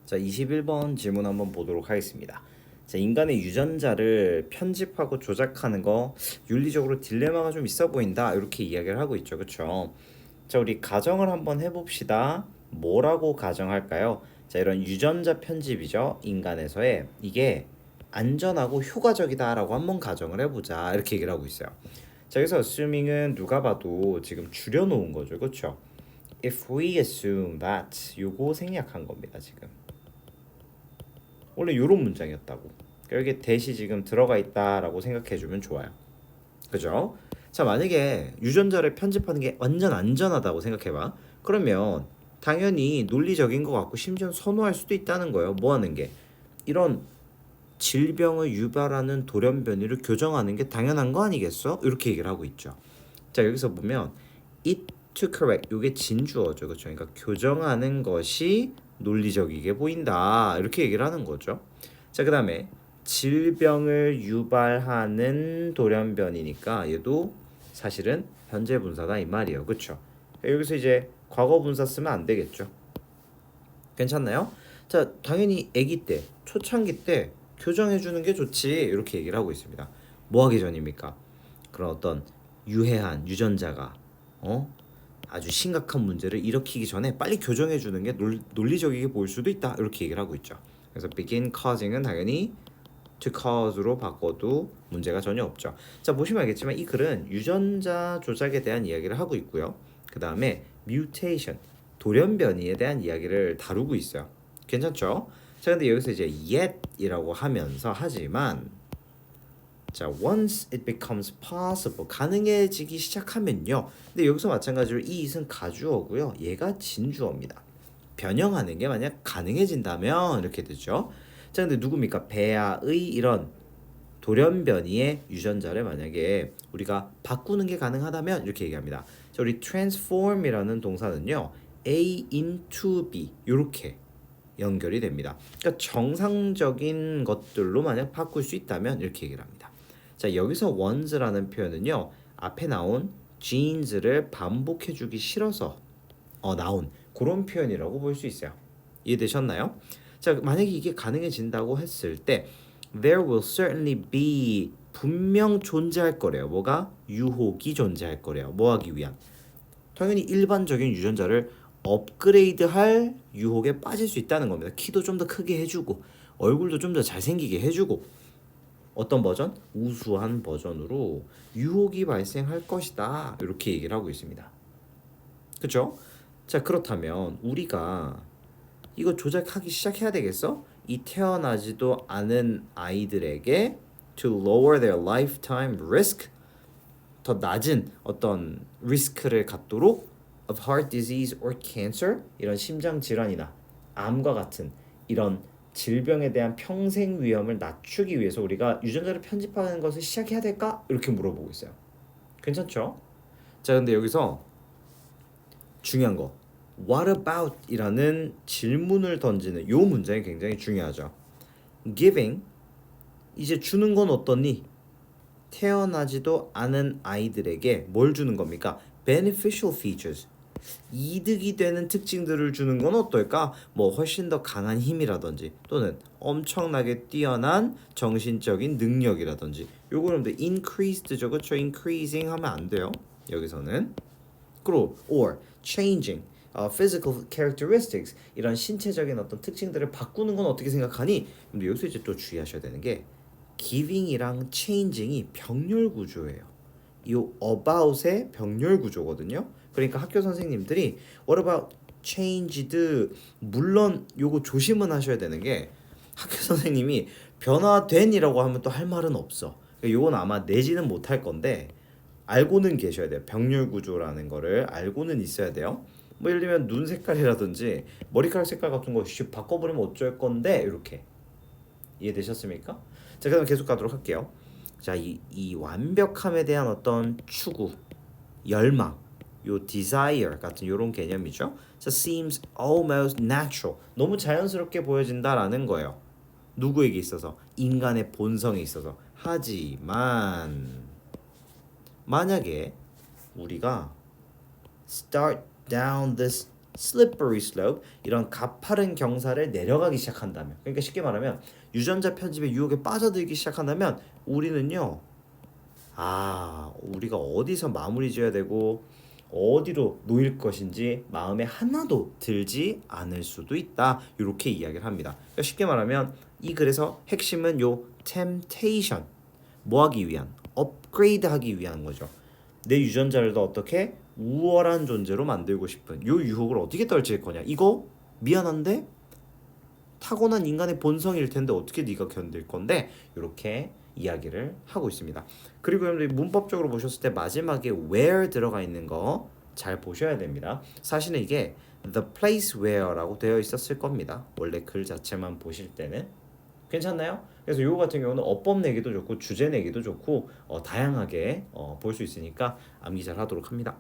자, 21번 질문 한번 보도록 하겠습니다. 자, 인간의 유전자를 편집하고 조작하는 거 윤리적으로 딜레마가 좀 있어 보인다. 이렇게 이야기를 하고 있죠. 그렇죠? 자, 우리 가정을 한번 해봅시다. 뭐라고 가정할까요? 자, 이런 유전자 편집이죠. 인간에서의 이게 안전하고 효과적이다라고 한번 가정을 해보자. 이렇게 얘기를 하고 있어요. 자, 여기서 assuming은 누가 봐도 지금 줄여놓은 거죠. 그렇죠? If we assume that 요거 생략한 겁니다. 지금. 원래 요런 문장이었다고. 여기에 대시 지금 들어가 있다라고 생각해주면 좋아요. 그죠? 자, 만약에 유전자를 편집하는 게 완전 안전하다고 생각해봐. 그러면 당연히 논리적인 것 같고 심지어 선호할 수도 있다는 거예요. 뭐 하는 게? 이런 질병을 유발하는 돌연변이를 교정하는 게 당연한 거 아니겠어? 이렇게 얘기를 하고 있죠. 자, 여기서 보면 it to correct 요게 진주어죠. 그렇죠? 그러니까 교정하는 것이 논리적이게 보인다. 이렇게 얘기를 하는 거죠. 자, 그다음에 질병을 유발하는 돌연변이니까 얘도 사실은 현재 분사다 이 말이에요. 그렇죠? 여기서 이제 과거 분사 쓰면 안 되겠죠. 괜찮나요? 자, 당연히 아기 때, 초창기 때 교정해 주는 게 좋지. 이렇게 얘기를 하고 있습니다. 뭐 하기 전입니까? 그런 어떤 유해한 유전자가 아주 심각한 문제를 일으키기 전에 빨리 교정해 주는 게 논리적이게 보일 수도 있다. 이렇게 얘기를 하고 있죠. 그래서 begin causing은 당연히 to cause로 바꿔도 문제가 전혀 없죠. 자, 보시면 알겠지만 이 글은 유전자 조작에 대한 이야기를 하고 있고요. 그 다음에 mutation, 돌연변이에 대한 이야기를 다루고 있어요. 괜찮죠? 자, 근데 여기서 이제 yet이라고 하면서 하지만 자, once it becomes possible 가능해지기 시작하면요. 근데 여기서 마찬가지로 이 it은 가주어고요. 얘가 진주어입니다. 변형하는 게 만약 가능해진다면 이렇게 되죠. 자, 근데 누굽니까? 배아의 이런 돌연변이의 유전자를 만약에 우리가 바꾸는 게 가능하다면 이렇게 얘기합니다. 자, 우리 transform이라는 동사는요. A into B 이렇게 연결이 됩니다. 그러니까 정상적인 것들로 만약 바꿀 수 있다면 이렇게 얘기를 합니다. 자, 여기서 once라는 표현은요. 앞에 나온 genes를 반복해주기 싫어서 나온 그런 표현이라고 볼 수 있어요. 이해되셨나요? 자, 만약에 이게 가능해진다고 했을 때 there will certainly be 분명 존재할 거래요. 뭐가? 유혹이 존재할 거래요. 뭐 하기 위한? 당연히 일반적인 유전자를 업그레이드할 유혹에 빠질 수 있다는 겁니다. 키도 좀 더 크게 해주고 얼굴도 좀 더 잘생기게 해주고 어떤 버전? 우수한 버전으로 유혹이 발생할 것이다. 이렇게 얘기를 하고 있습니다. 그렇죠? 자, 그렇다면 우리가 이거 조작하기 시작해야 되겠어? 이 태어나지도 않은 아이들에게 to lower their lifetime risk 더 낮은 어떤 리스크를 갖도록 of heart disease or cancer 이런 심장 질환이나 암과 같은 이런 질병에 대한 평생 위험을 낮추기 위해서 우리가 유전자를 편집하는 것을 시작해야 될까? 이렇게 물어보고 있어요. 괜찮죠? 자, 근데 여기서 중요한 거 What about? 이라는 질문을 던지는 요 문장이 굉장히 중요하죠. Giving 이제 주는 건 어떠니? 태어나지도 않은 아이들에게 뭘 주는 겁니까? Beneficial features 이득이 되는 특징들을 주는 건 어떨까? 뭐 훨씬 더 강한 힘이라든지 또는 엄청나게 뛰어난 정신적인 능력이라든지 요거는 increased죠. 그렇죠? increasing 하면 안 돼요. 여기서는 그리고 or changing physical characteristics 이런 신체적인 어떤 특징들을 바꾸는 건 어떻게 생각하니? 근데 여기서 이제 또 주의하셔야 되는 게 giving이랑 changing이 병렬 구조예요. 이 about의 병렬 구조거든요. 그러니까 학교 선생님들이 what about changed 물론 요거 조심은 하셔야 되는 게 학교 선생님이 변화된이라고 하면 또 할 말은 없어. 그러니까 요건 아마 내지는 못할 건데 알고는 계셔야 돼요. 병렬 구조라는 거를 알고는 있어야 돼요. 뭐 예를 들면 눈 색깔이라든지 머리카락 색깔 같은 거 바꿔버리면 어쩔 건데 이렇게 이해되셨습니까? 자, 그럼 계속 가도록 할게요. 자, 이 완벽함에 대한 어떤 추구, 열망, 요 desire 같은 요런 개념이죠. 자, seems almost natural. 너무 자연스럽게 보여진다라는 거예요. 누구에게 있어서? 인간의 본성에 있어서. 하지만 만약에 우리가 start down this slippery slope 이런 가파른 경사를 내려가기 시작한다면 그러니까 쉽게 말하면 유전자 편집의 유혹에 빠져들기 시작한다면 우리는요 우리가 어디서 마무리 지어야 되고 어디로 놓일 것인지 마음에 하나도 들지 않을 수도 있다. 이렇게 이야기를 합니다. 그러니까 쉽게 말하면 이 글에서 핵심은 요 temptation 뭐 하기 위한 업그레이드 하기 위한 거죠. 내 유전자를 더 어떻게 우월한 존재로 만들고 싶은 요 유혹을 어떻게 떨칠 거냐. 이거 미안한데 타고난 인간의 본성일 텐데 어떻게 네가 견딜 건데 이렇게 이야기를 하고 있습니다. 그리고 여러분들이 문법적으로 보셨을 때 마지막에 where 들어가 있는 거 잘 보셔야 됩니다. 사실은 이게 the place where라고 되어 있었을 겁니다. 원래 글 자체만 보실 때는 괜찮나요? 그래서 요거 같은 경우는 어법 내기도 좋고 주제 내기도 좋고 다양하게 볼 수 있으니까 암기 잘 하도록 합니다.